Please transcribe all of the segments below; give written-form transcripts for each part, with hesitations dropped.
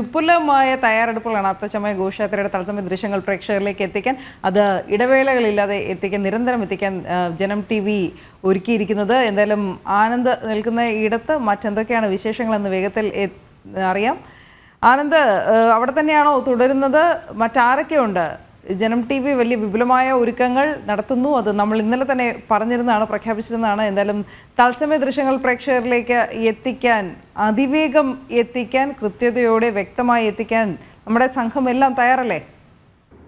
വിപുലമായ തയ്യാറെടുപ്പുകളാണ് അത്തച്ചമയ ഘോഷയാത്രയുടെ തത്സമയ ദൃശ്യങ്ങൾ പ്രേക്ഷകരിലേക്ക് എത്തിക്കാൻ, അത് ഇടവേളകളില്ലാതെ എത്തിക്കാൻ, നിരന്തരം എത്തിക്കാൻ ജനം TV ഒരുക്കിയിരിക്കുന്നത്. എന്തായാലും ആനന്ദ് നിൽക്കുന്ന ഇടത്ത് മറ്റെന്തൊക്കെയാണ് വിശേഷങ്ങളെന്ന് വേഗത്തിൽ അറിയാം. ആനന്ദ്, അവിടെ തന്നെയാണോ തുടരുന്നത്? മറ്റാരൊക്കെയുണ്ട്? ജനം TV വലിയ വിപുലമായ ഒരുക്കങ്ങൾ നടത്തുന്നു. അത് നമ്മൾ ഇന്നലെ തന്നെ പറഞ്ഞിരുന്നതാണ്, പ്രഖ്യാപിച്ചിരുന്നതാണ്. എന്തായാലും തത്സമയ ദൃശ്യങ്ങൾ പ്രേക്ഷകരിലേക്ക് എത്തിക്കാൻ, അതിവേഗം എത്തിക്കാൻ, കൃത്യതയോടെ വ്യക്തമായി എത്തിക്കാൻ നമ്മുടെ സംഘം എല്ലാം തയ്യാറല്ലേ?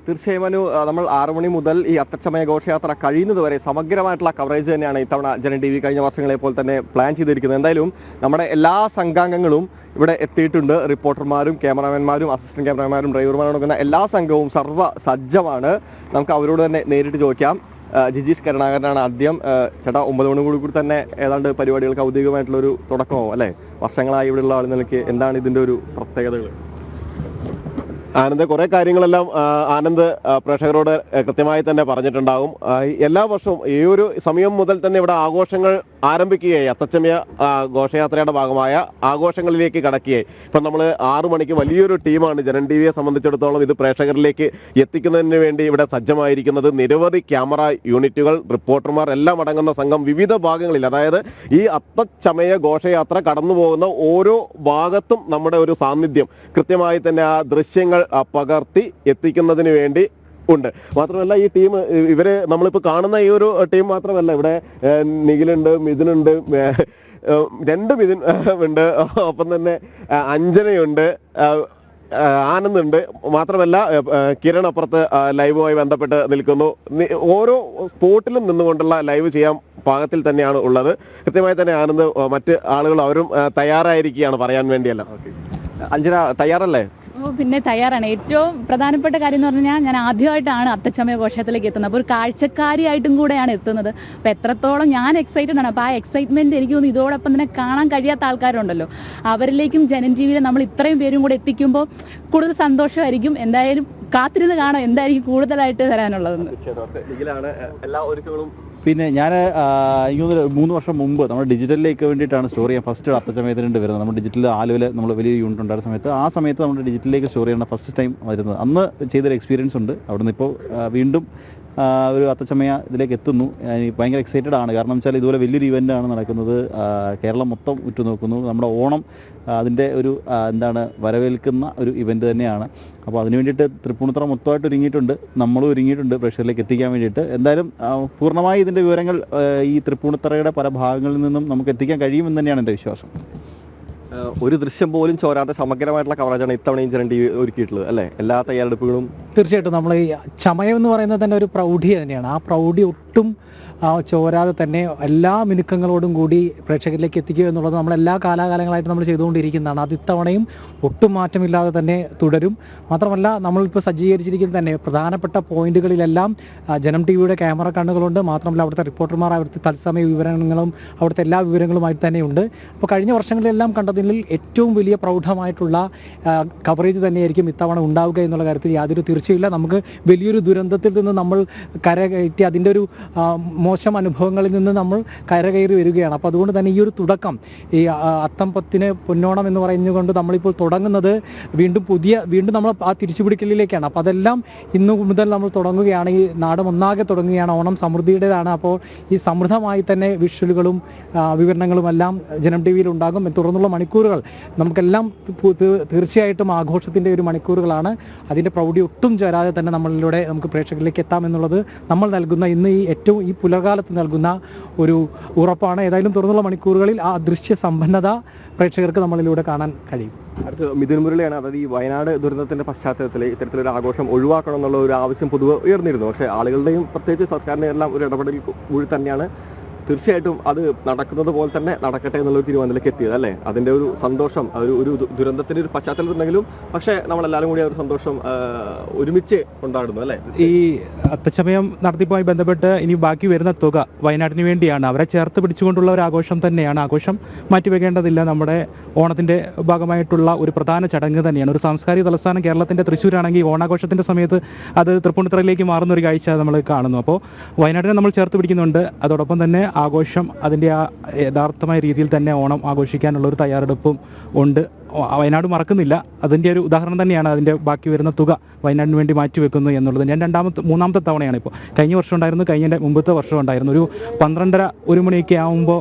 തീർച്ചയായും അനു, നമ്മൾ 6 മണി മുതൽ ഈ അത്തച്ചമയ ഘോഷയാത്ര കഴിയുന്നത് വരെ സമഗ്രമായിട്ടുള്ള കവറേജ് തന്നെയാണ് ഇത്തവണ ജനം TV കഴിഞ്ഞ വർഷങ്ങളെ പോലെ തന്നെ പ്ലാൻ ചെയ്തിരിക്കുന്നത്. എന്തായാലും നമ്മുടെ എല്ലാ സംഘാംഗങ്ങളും ഇവിടെ എത്തിയിട്ടുണ്ട്. റിപ്പോർട്ടർമാരും ക്യാമറാമാൻമാരും അസിസ്റ്റന്റ് ക്യാമറാമാരും ഡ്രൈവർമാരും കൊടുക്കുന്ന എല്ലാ സംഘവും സർവ്വ സജ്ജമാണ്. നമുക്ക് അവരോട് തന്നെ നേരിട്ട് ചോദിക്കാം. ജിജീഷ് കരുണാകരനാണ് ആദ്യം. ചേട്ടാ, 9 മണി കൂടി തന്നെ ഏതാണ്ട് പരിപാടികൾക്ക് ഔദ്യോഗികമായിട്ടുള്ളൊരു തുടക്കമാവും അല്ലേ? വർഷങ്ങളായി ഇവിടെയുള്ള ആളുകൾക്ക് എന്താണ് ഇതിൻ്റെ ഒരു പ്രത്യേകതകൾ? ആനന്ദ്, കുറേ കാര്യങ്ങളെല്ലാം ആനന്ദ് പ്രേക്ഷകരോട് കൃത്യമായി തന്നെ പറഞ്ഞിട്ടുണ്ടാകും. എല്ലാ വർഷവും ഈ ഒരു സമയം മുതൽ തന്നെ ഇവിടെ ആഘോഷങ്ങൾ ആരംഭിക്കുകയായി. അത്തച്ചമയ ഘോഷയാത്രയുടെ ഭാഗമായ ആഘോഷങ്ങളിലേക്ക് കടക്കുകയായി. ഇപ്പം നമ്മൾ 6 മണിക്ക് വലിയൊരു ടീമാണ് ജനം TVയെ സംബന്ധിച്ചിടത്തോളം ഇത് പ്രേക്ഷകരിലേക്ക് എത്തിക്കുന്നതിന് വേണ്ടി ഇവിടെ സജ്ജമായിരിക്കുന്നത്. നിരവധി ക്യാമറ യൂണിറ്റുകൾ, റിപ്പോർട്ടർമാർ എല്ലാം അടങ്ങുന്ന സംഘം വിവിധ ഭാഗങ്ങളിൽ, അതായത് ഈ അത്തച്ചമയ ഘോഷയാത്ര കടന്നു പോകുന്ന ഓരോ ഭാഗത്തും നമ്മുടെ ഒരു സാന്നിധ്യം കൃത്യമായി തന്നെ ആ ദൃശ്യങ്ങൾ പകർത്തി എത്തിക്കുന്നതിന് വേണ്ടി ഉണ്ട്. മാത്രമല്ല ഈ ടീം, ഇവര് നമ്മളിപ്പോൾ കാണുന്ന ഈ ഒരു ടീം മാത്രമല്ല, ഇവിടെ നിഖിലുണ്ട്, മിഥുനുണ്ട്, 2 മിഥുൻ ഉണ്ട്, ഒപ്പം തന്നെ അഞ്ജനയുണ്ട്, ആനന്ദുണ്ട്. മാത്രമല്ല കിരൺ അപ്പുറത്ത് ലൈവുമായി ബന്ധപ്പെട്ട് നിൽക്കുന്നു. ഓരോ സ്പോട്ടിലും നിന്നുകൊണ്ടുള്ള ലൈവ് ചെയ്യാൻ പാകത്തിൽ തന്നെയാണ് ഉള്ളത്. കൃത്യമായി തന്നെ ആനന്ദ്, മറ്റ് ആളുകൾ അവരും തയ്യാറായിരിക്കുകയാണ് പറയാൻ വേണ്ടിയല്ല. അഞ്ജന, തയ്യാറല്ലേ? പിന്നെ തയ്യാറാണ്. ഏറ്റവും പ്രധാനപ്പെട്ട കാര്യം എന്ന് പറഞ്ഞാൽ ഞാൻ ആദ്യമായിട്ടാണ് അത്തച്ചമയ ഘോഷത്തിലേക്ക് എത്തുന്നത്. അപ്പോൾ ഒരു കാഴ്ചക്കാരിയായിട്ടും കൂടെയാണ് എത്തുന്നത്. അപ്പോൾ എത്രത്തോളം ഞാൻ എക്സൈറ്റഡ് ആണ്. അപ്പോൾ ആ എക്സൈറ്റ്മെൻറ്റ് എനിക്ക് തോന്നുന്നു ഇതോടൊപ്പം തന്നെ കാണാൻ കഴിയാത്ത ആൾക്കാരുണ്ടല്ലോ, അവരിലേക്കും ജനം TVയിൽ നമ്മൾ ഇത്രയും പേരും കൂടെ എത്തിക്കുമ്പോൾ കൂടുതൽ സന്തോഷമായിരിക്കും. എന്തായാലും കാത്തിരുന്ന് കാണാം എന്തായിരിക്കും കൂടുതലായിട്ട് തരാനുള്ളതെന്ന്. എല്ലാ ഒരുക്കങ്ങളും പിന്നെ ഞാൻ എനിക്ക് 3 വർഷം മുമ്പ് നമ്മൾ ഡിജിറ്റലിലേക്ക് വേണ്ടിയിട്ടാണ് സ്റ്റോർ ചെയ്യാൻ ഫസ്റ്റ് അത്തച്ചമയത്തിന് വേണ്ടി വരുന്നത്. നമ്മൾ ഡിജിറ്റൽ ആലുവയിൽ നമ്മൾ വലിയ യൂണിറ്റ് ഉണ്ടായിരുന്ന സമയത്ത് ആ സമയത്ത് നമ്മൾ ഡിജിറ്റലിലേക്ക് സ്റ്റോർ ചെയ്യണം ഫസ്റ്റ് ടൈം വരുന്നത്. അന്ന് ചെയ്തൊരു എക്സ്പീരിയൻസ് ഉണ്ട്. അവിടുന്ന് ഇപ്പോൾ വീണ്ടും ഒരു അത്തച്ചമയ ഇതിലേക്ക് എത്തുന്നു. ഭയങ്കര എക്സൈറ്റഡ് ആണ്. കാരണം വെച്ചാൽ ഇതുപോലെ വലിയൊരു ഇവൻ്റാണ് നടക്കുന്നത്. കേരളം മൊത്തം ഉറ്റുനോക്കുന്നു. നമ്മുടെ ഓണം അതിൻ്റെ ഒരു വരവേൽക്കുന്ന ഒരു ഇവൻ്റ് തന്നെയാണ്. അപ്പോൾ അതിന് വേണ്ടിയിട്ട് തൃപ്പൂണിത്തുറ മൊത്തമായിട്ട് ഒരുങ്ങിയിട്ടുണ്ട്. നമ്മളും ഒരുങ്ങിയിട്ടുണ്ട് പ്രേക്ഷകരിലേക്ക് എത്തിക്കാൻ വേണ്ടിയിട്ട്. എന്തായാലും പൂർണ്ണമായി ഇതിൻ്റെ വിവരങ്ങൾ ഈ തൃപ്പൂണിത്തുറയുടെ പല ഭാഗങ്ങളിൽ നിന്നും നമുക്ക് എത്തിക്കാൻ കഴിയുമെന്ന് തന്നെയാണ് എൻ്റെ വിശ്വാസം. ഒരു ദൃശ്യം പോലും ചോരാത്ത സമഗ്രമായിട്ടുള്ള കവറേജാണ് ഇത്തവണയും ജനം TV ഒരുക്കിയിട്ടുള്ളത് അല്ലേ? എല്ലാ തയ്യാറെടുപ്പുകളും തീർച്ചയായിട്ടും നമ്മൾ ഈ ചമയം എന്ന് പറയുന്നത് തന്നെ ഒരു പ്രൗഢി തന്നെയാണ്. ആ പ്രൗഢി ഒട്ടും ചോരാതെ തന്നെ എല്ലാ മിനുക്കങ്ങളോടും കൂടി പ്രേക്ഷകരിലേക്ക് എത്തിക്കുക എന്നുള്ളത് നമ്മൾ എല്ലാ കാലാകാലങ്ങളായിട്ട് നമ്മൾ ചെയ്തുകൊണ്ടിരിക്കുന്നതാണ്. അത് ഇത്തവണയും ഒട്ടും മാറ്റമില്ലാതെ തന്നെ തുടരും. മാത്രമല്ല നമ്മളിപ്പോൾ സജ്ജീകരിച്ചിരിക്കുന്ന തന്നെ പ്രധാനപ്പെട്ട പോയിന്റുകളിലെല്ലാം ജനം TVയുടെ ക്യാമറ കണ്ണുകളുണ്ട്. മാത്രമല്ല അവിടുത്തെ റിപ്പോർട്ടർമാർ അവിടുത്തെ തത്സമയ വിവരങ്ങളും അവിടുത്തെ എല്ലാ വിവരങ്ങളുമായിട്ട് തന്നെയുണ്ട്. അപ്പോൾ കഴിഞ്ഞ വർഷങ്ങളിലെല്ലാം കണ്ടതിൽ ഏറ്റവും വലിയ പ്രൗഢമായിട്ടുള്ള കവറേജ് തന്നെയായിരിക്കും ഇത്തവണ ഉണ്ടാവുക എന്നുള്ള കാര്യത്തിൽ യാതൊരു തീർച്ചയില്ല. നമുക്ക് വലിയൊരു ദുരന്തത്തിൽ നിന്ന് നമ്മൾ കരകയറ്റി അതിൻ്റെ ഒരു മോശം അനുഭവങ്ങളിൽ നിന്ന് നമ്മൾ കരകയറി വരികയാണ്. അപ്പോൾ അതുകൊണ്ട് തന്നെ ഈ ഒരു തുടക്കം, ഈ അത്തംപത്തിന് പൊന്നോണം എന്ന് പറഞ്ഞുകൊണ്ട് നമ്മളിപ്പോൾ തുടങ്ങുന്നത് വീണ്ടും നമ്മൾ ആ തിരിച്ചുപിടിക്കലിലേക്കാണ്. അപ്പോൾ അതെല്ലാം ഇന്നു മുതൽ നമ്മൾ തുടങ്ങുകയാണ്. ഈ നാട് ഒന്നാകെ തുടങ്ങുകയാണ്. ഓണം സമൃദ്ധിയുടേതാണ്. അപ്പോൾ ഈ സമൃദ്ധമായി തന്നെ വിഷ്വലുകളും വിവരണങ്ങളും എല്ലാം ജനം TVയിൽ ഉണ്ടാകും. തുടർന്നുള്ള മണിക്കൂറുകൾ നമുക്കെല്ലാം തീർച്ചയായിട്ടും ആഘോഷത്തിൻ്റെ ഒരു മണിക്കൂറുകളാണ്. അതിൻ്റെ പ്രൗഢി ഒട്ടും ചേരാതെ തന്നെ നമ്മളിലൂടെ നമുക്ക് പ്രേക്ഷകരിലേക്ക് എത്താമെന്നുള്ളത് നമ്മൾ നൽകുന്ന ഇന്ന് ഈ പുലർകാലത്ത് നൽകുന്ന ഒരു ഉറപ്പാണ്. ഏതായാലും തുടർന്നുള്ള മണിക്കൂറുകളിൽ ആ ദൃശ്യ സമ്പന്നത പ്രേക്ഷകർക്ക് നമ്മളിലൂടെ കാണാൻ കഴിയും. അടുത്ത് മിഥുൻ മുരളിയാണ്. അതായത് ഈ വയനാട് ദുരന്തത്തിൻ്റെ പശ്ചാത്തലത്തിൽ ഇത്തരത്തിലൊരു ആഘോഷം ഒഴിവാക്കണം എന്നുള്ള ഒരു ആവശ്യം പൊതുവെ ഉയർന്നിരുന്നു. പക്ഷേ ആളുകളുടെയും പ്രത്യേകിച്ച് സർക്കാരിൻ്റെ എല്ലാം ഒരു ഇടപെടൽ കൂടി തന്നെയാണ് തീർച്ചയായിട്ടും അത് നടക്കുന്നത് പോലെ തന്നെ നടക്കട്ടെ എന്നുള്ളൊരു തീരുമാനത്തിലേക്ക് എത്തിയത് അല്ലേ? അതിൻ്റെ ഒരു സന്തോഷം, ഒരു ദുരന്തത്തിൻ്റെ ഒരു പശ്ചാത്തലമുണ്ടെങ്കിലും പക്ഷേ നമ്മളെല്ലാവരും കൂടി ആ ഒരു സന്തോഷം ഒരുമിച്ച് കൊണ്ടാടുന്നു അല്ലേ? ഈ അത്തച്ചമയം നടത്തിപ്പുമായി ബന്ധപ്പെട്ട് ഇനി ബാക്കി വരുന്ന തുക വയനാടിന് വേണ്ടിയാണ്. അവരെ ചേർത്ത് പിടിച്ചുകൊണ്ടുള്ള ഒരു ആഘോഷം തന്നെയാണ്. ആഘോഷം മാറ്റിവെക്കേണ്ടതില്ല. നമ്മുടെ ഓണത്തിൻ്റെ ഭാഗമായിട്ടുള്ള ഒരു പ്രധാന ചടങ്ങ് തന്നെയാണ്. ഒരു സാംസ്കാരിക തലസ്ഥാനം കേരളത്തിൻ്റെ തൃശ്ശൂരാണെങ്കിൽ ഓണാഘോഷത്തിൻ്റെ സമയത്ത് അത് തൃപ്പൂണിത്തുറയിലേക്ക് മാറുന്ന ഒരു കാഴ്ച നമ്മൾ കാണുന്നു. അപ്പോൾ വയനാടിനെ നമ്മൾ ചേർത്ത് പിടിക്കുന്നുണ്ട്. അതോടൊപ്പം തന്നെ ആഘോഷം അതിൻ്റെ ആ യഥാർത്ഥമായ രീതിയിൽ തന്നെ ഓണം ആഘോഷിക്കാനുള്ളൊരു തയ്യാറെടുപ്പും ഉണ്ട്. വയനാട് മറക്കുന്നില്ല. അതിൻ്റെ ഒരു ഉദാഹരണം തന്നെയാണ് അതിൻ്റെ ബാക്കി വരുന്ന തുക വയനാടിന് വേണ്ടി മാറ്റിവെക്കുന്നു എന്നുള്ളത്. ഞാൻ മൂന്നാമത്തെ തവണയാണ് ഇപ്പോൾ. കഴിഞ്ഞ വർഷം ഉണ്ടായിരുന്നു, കഴിഞ്ഞ മുമ്പത്തെ വർഷം ഉണ്ടായിരുന്നു. ഒരു 12:30-1 മണിയൊക്കെ ആകുമ്പോൾ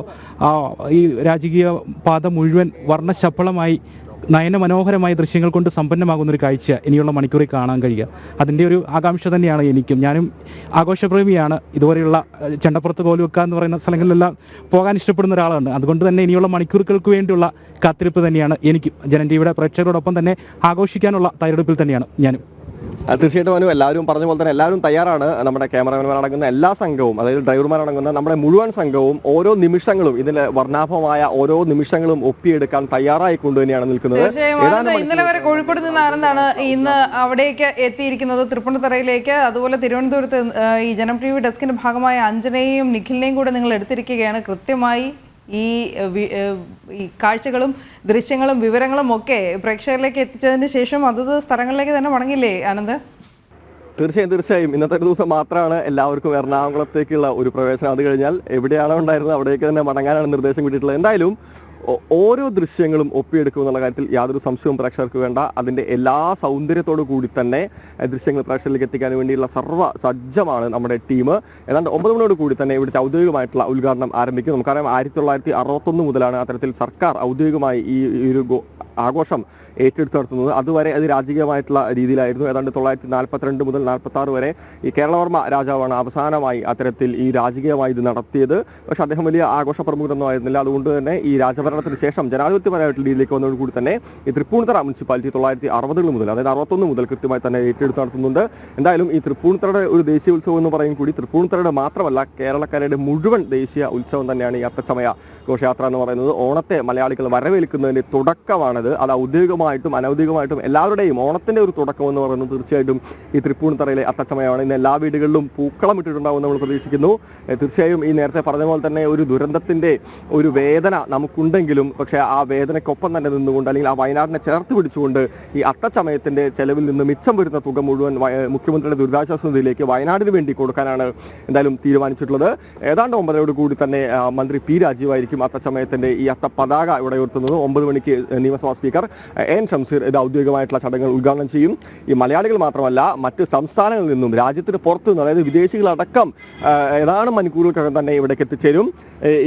ഈ രാജകീയ പാത മുഴുവൻ വർണ്ണശബളമായി നയനമനോഹരമായ ദൃശ്യങ്ങൾ കൊണ്ട് സമ്പന്നമാകുന്ന ഒരു കാഴ്ച ഇനിയുള്ള മണിക്കൂറിൽ കാണാൻ കഴിയുക. അതിൻ്റെ ഒരു ആകാംക്ഷ തന്നെയാണ് എനിക്കും. ഞാനും ആഘോഷപ്രേമിയാണ്. ഇതുവരെയുള്ള ചെണ്ടപ്പുറത്ത് കോലുവെക്കുക എന്ന് പറയുന്ന സ്ഥലങ്ങളിലെല്ലാം പോകാൻ ഇഷ്ടപ്പെടുന്ന ഒരാളാണ്. അതുകൊണ്ട് തന്നെ ഇനിയുള്ള മണിക്കൂറുകൾക്ക് വേണ്ടിയുള്ള കാത്തിരിപ്പ് തന്നെയാണ് എനിക്കും. ജനം ടിവിയുടെ പ്രേക്ഷകരോടൊപ്പം തന്നെ ആഘോഷിക്കാനുള്ള തയ്യാറെടുപ്പിൽ തന്നെയാണ് ഞാനും. തീർച്ചയായിട്ടും അനു, എല്ലാവരും പറഞ്ഞ പോലെ തന്നെ എല്ലാവരും തയ്യാറാണ്. നമ്മുടെ ക്യാമറാമാനടങ്ങുന്ന എല്ലാ സംഘവും, അതായത് ഡ്രൈവർമാരടങ്ങുന്ന നമ്മുടെ മുഴുവൻ സംഘവും ഓരോ നിമിഷങ്ങളും ഇതിൽ വർണ്ണാഭമായ ഓരോ നിമിഷങ്ങളും ഒപ്പിയെടുക്കാൻ തയ്യാറായിക്കൊണ്ട് തന്നെയാണ് നിൽക്കുന്നത്. തീർച്ചയായും ഇന്നലെ വരെ കോഴിക്കോട് നിന്ന് ആനന്ദാണ് ഇന്ന് അവിടേക്ക് എത്തിയിരിക്കുന്നത്, തൃപ്പൂണിത്തുറയിലേക്ക്. അതുപോലെ തിരുവനന്തപുരത്ത് ഈ ജനം ടി വി ഡെസ്കിന്റെ ഭാഗമായ അഞ്ജനയെയും നിഖിലിനെയും കൂടെ നിങ്ങൾ എടുത്തിരിക്കുകയാണ്. കൃത്യമായി ഈ കാഴ്ചകളും ദൃശ്യങ്ങളും വിവരങ്ങളും ഒക്കെ പ്രേക്ഷകരിലേക്ക് എത്തിച്ചതിന് ശേഷം അതത് സ്ഥലങ്ങളിലേക്ക് തന്നെ മടങ്ങില്ലേ ആനന്ദ്? തീർച്ചയായും ഇന്നത്തെ ഒരു ദിവസം മാത്രമാണ് എല്ലാവർക്കും എറണാകുളത്തേക്കുള്ള ഒരു പ്രവേശനം. അത് കഴിഞ്ഞാൽ എവിടെയാണോ ഉണ്ടായിരുന്നത് അവിടേക്ക് തന്നെ മടങ്ങാനാണ് നിർദ്ദേശം കിട്ടിയിട്ടുള്ളത്. എന്തായാലും ഓരോ ദൃശ്യങ്ങളും ഒപ്പിയെടുക്കുമെന്നുള്ള കാര്യത്തിൽ യാതൊരു സംശയവും പ്രേക്ഷകർക്ക് വേണ്ട. അതിൻ്റെ എല്ലാ സൗന്ദര്യത്തോടു കൂടി തന്നെ ദൃശ്യങ്ങൾ പ്രേക്ഷകരിലേക്ക് എത്തിക്കാൻ വേണ്ടിയുള്ള സജ്ജമാണ് നമ്മുടെ ടീം. ഏതാണ്ട് 9 മണിയോട് കൂടി തന്നെ ഇവിടുത്തെ ഔദ്യോഗികമായിട്ടുള്ള ഉദ്ഘാടനം ആരംഭിക്കും. നമുക്കറിയാം 1961 മുതലാണ് അത്തരത്തിൽ സർക്കാർ ഔദ്യോഗികമായി ഈ ഒരു ആഘോഷം ഏറ്റെടുത്ത് നടത്തുന്നത്. അതുവരെ അത് രാജകീയമായിട്ടുള്ള രീതിയിലായിരുന്നു. ഏതാണ്ട് 1942 മുതൽ 1946 വരെ ഈ കേരളവർമ്മ രാജാവാണ് അവസാനമായി അത്തരത്തിൽ ഈ രാജകീയമായി ഇത് നടത്തിയത്. പക്ഷെ അദ്ദേഹം വലിയ ആഘോഷ പ്രമുഖരൊന്നും ആയിരുന്നില്ല. അതുകൊണ്ട് തന്നെ ഈ രാജഭരണത്തിന് ശേഷം ജനാധിപത്യപരമായിട്ടുള്ള രീതിയിലേക്ക് വന്നതോടുകൂടി തന്നെ ഈ തൃപ്പൂണിത്തുറ മുനിസിപ്പാലിറ്റി 1960 മുതൽ, അതായത് 61 മുതൽ കൃത്യമായി തന്നെ ഏറ്റെടുത്ത് നടത്തുന്നുണ്ട്. എന്തായാലും ഈ തൃപ്പൂണിത്തുറയുടെ ഒരു ദേശീയ ഉത്സവം എന്ന് പറയും കൂടി തൃപ്പൂണിത്തുറയുടെ മാത്രമല്ല കേരളക്കാരുടെ മുഴുവൻ ദേശീയ ഉത്സവം തന്നെയാണ് ഈ അത്തച്ചമയ ഘോഷയാത്ര എന്ന് പറയുന്നത്. ഓണത്തെ മലയാളികൾ വരവേൽക്കുന്നതിൻ്റെ തുടക്കമാണ്. അത് ഔദ്യോഗികമായിട്ടും അനൗദ്യോഗികമായിട്ടും എല്ലാവരുടെയും ഓണത്തിന്റെ ഒരു തുടക്കം എന്ന് പറയുന്നത് തീർച്ചയായിട്ടും ഈ തൃപ്പൂണിത്തുറയിലെ അത്തച്ചമയമാണ്. ഇന്ന് എല്ലാ വീടുകളിലും പൂക്കളം ഇട്ടിട്ടുണ്ടാവും നമ്മൾ പ്രതീക്ഷിക്കുന്നു. തീർച്ചയായും ഈ നേരത്തെ പറഞ്ഞ പോലെ തന്നെ ഒരു ദുരന്തത്തിന്റെ ഒരു വേദന നമുക്കുണ്ടെങ്കിലും പക്ഷേ ആ വേദനയ്ക്കൊപ്പം തന്നെ നിന്നുകൊണ്ട്, അല്ലെങ്കിൽ ആ വയനാടിനെ ചേർത്ത് പിടിച്ചുകൊണ്ട് ഈ അത്തച്ചമയത്തിന്റെ ചെലവിൽ നിന്ന് മിച്ചം വരുന്ന തുക മുഴുവൻ മുഖ്യമന്ത്രിയുടെ ദുരിതാശ്വാസ നിധിയിലേക്ക് വയനാടിന് വേണ്ടി കൊടുക്കാനാണ് എന്തായാലും തീരുമാനിച്ചിട്ടുള്ളത്. ഏതാണ്ട് 9 കൂടി തന്നെ മന്ത്രി പി രാജീവായിരിക്കും അത്തച്ചമയത്തിന്റെ ഈ അത്ത പതാക ഇവിടെ ഉയർത്തുന്നത്. 9 മണിക്ക് നിയമസഭാ സ്പീക്കർ എൻ ഷംസീർ ഇത് ഔദ്യോഗികമായിട്ടുള്ള ചടങ്ങുകൾ ഉദ്ഘാടനം ചെയ്യും. ഈ മലയാളികൾ മാത്രമല്ല മറ്റ് സംസ്ഥാനങ്ങളിൽ നിന്നും രാജ്യത്തിന് പുറത്തു നിന്ന്, അതായത് വിദേശികളടക്കം ഏതാനും മണിക്കൂറുകൾക്കകം തന്നെ ഇവിടേക്ക് എത്തിച്ചേരും.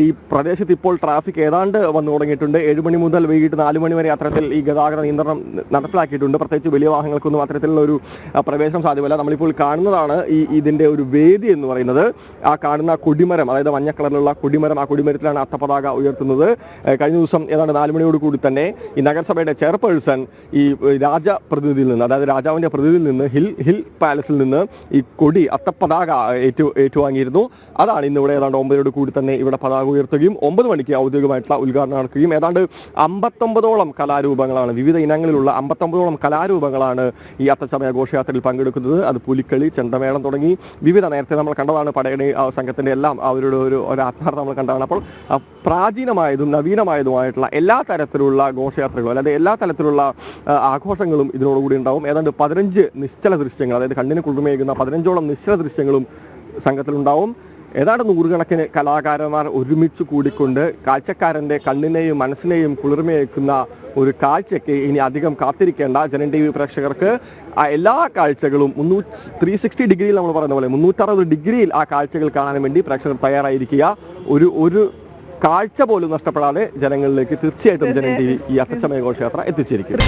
ഈ പ്രദേശത്ത് ഇപ്പോൾ ട്രാഫിക് ഏതാണ്ട് വന്നു തുടങ്ങിയിട്ടുണ്ട്. 7 മണി മുതൽ വൈകിട്ട് 4 മണി വരെ അത്തരത്തിൽ ഈ ഗതാഗത നിയന്ത്രണം നടപ്പിലാക്കിയിട്ടുണ്ട്. പ്രത്യേകിച്ച് വലിയ വാഹനങ്ങൾക്കൊന്നും അത്തരത്തിലുള്ള ഒരു പ്രവേശനം സാധ്യമല്ല. നമ്മളിപ്പോൾ കാണുന്നതാണ് ഇതിൻ്റെ ഒരു വേദി എന്ന് പറയുന്നത്. ആ കാണുന്ന കൊടിമരം, അതായത് മഞ്ഞ കളറിലുള്ള കൊടിമരം, ആ കൊടിമരത്തിലാണ് അത്തപതാക ഉയർത്തുന്നത്. കഴിഞ്ഞ ദിവസം ഏതാണ്ട് 4 മണിയോട് കൂടി തന്നെ ഈ നഗരസഭയുടെ ചെയർപേഴ്സൺ ഈ രാജപ്രതിനിധിയിൽ നിന്ന്, അതായത് രാജാവിൻ്റെ പ്രതിനിധിയിൽ നിന്ന് ഹിൽ പാലസിൽ നിന്ന് ഈ കൊടി അത്തപ്പതാക ഏറ്റുവാങ്ങിയിരുന്നു. അതാണ് ഇന്നിവിടെ ഏതാണ്ട് 9 കൂടി തന്നെ ഇവിടെ പതാക ഉയർത്തുകയും 9 മണിക്ക് ഔദ്യോഗികമായിട്ടുള്ള ഉദ്ഘാടനം നടക്കുകയും ഏതാണ്ട് 59ഓളം കലാരൂപങ്ങളാണ്, വിവിധ ഇനങ്ങളിലുള്ള 59ഓളം കലാരൂപങ്ങളാണ് ഈ അത്തച്ചമയ ഘോഷയാത്രയിൽ പങ്കെടുക്കുന്നത്. അത് പുലിക്കളി, ചെണ്ടമേളം തുടങ്ങി വിവിധ, നേരത്തെ നമ്മൾ കണ്ടതാണ് പടയണി സംഘത്തിൻ്റെ എല്ലാം അവരുടെ ഒരു ആത്മാർത്ഥം നമ്മൾ കണ്ടതാണ്. അപ്പോൾ പ്രാചീനമായതും നവീനമായതുമായിട്ടുള്ള എല്ലാ തരത്തിലുള്ള ഘോഷയാത്രകളും, അല്ലാതെ എല്ലാ തരത്തിലുള്ള ആഘോഷങ്ങളും ഇതിനോടുകൂടി ഉണ്ടാവും. ഏതാണ്ട് 15 നിശ്ചല ദൃശ്യങ്ങൾ, അതായത് കണ്ണിന് കുളിർമയേകുന്ന 15ഓളം നിശ്ചല ദൃശ്യങ്ങളും സംഘത്തിലുണ്ടാവും. ഏതാണ്ട് 100 കണക്കിന് കലാകാരന്മാർ ഒരുമിച്ച് കൂടിക്കൊണ്ട് കാഴ്ചക്കാരൻ്റെ കണ്ണിനെയും മനസ്സിനെയും കുളിർമയേക്കുന്ന ഒരു കാഴ്ചയ്ക്ക് ഇനി അധികം കാത്തിരിക്കേണ്ട. ജനം ടി വി പ്രേക്ഷകർക്ക് ആ എല്ലാ കാഴ്ചകളും 360 ഡിഗ്രിയിൽ നമ്മൾ പറയുന്ന പോലെ 360 ഡിഗ്രിയിൽ ആ കാഴ്ചകൾ കാണാൻ വേണ്ടി പ്രേക്ഷകർ തയ്യാറായിരിക്കുക. ഒരു കാഴ്ച പോലും നഷ്ടപ്പെടാതെ ജനങ്ങളിലേക്ക് തീർച്ചയായിട്ടും ജനം ടി വി ഈ അത്തച്ചമയ ഘോഷയാത്ര എത്തിച്ചിരിക്കും.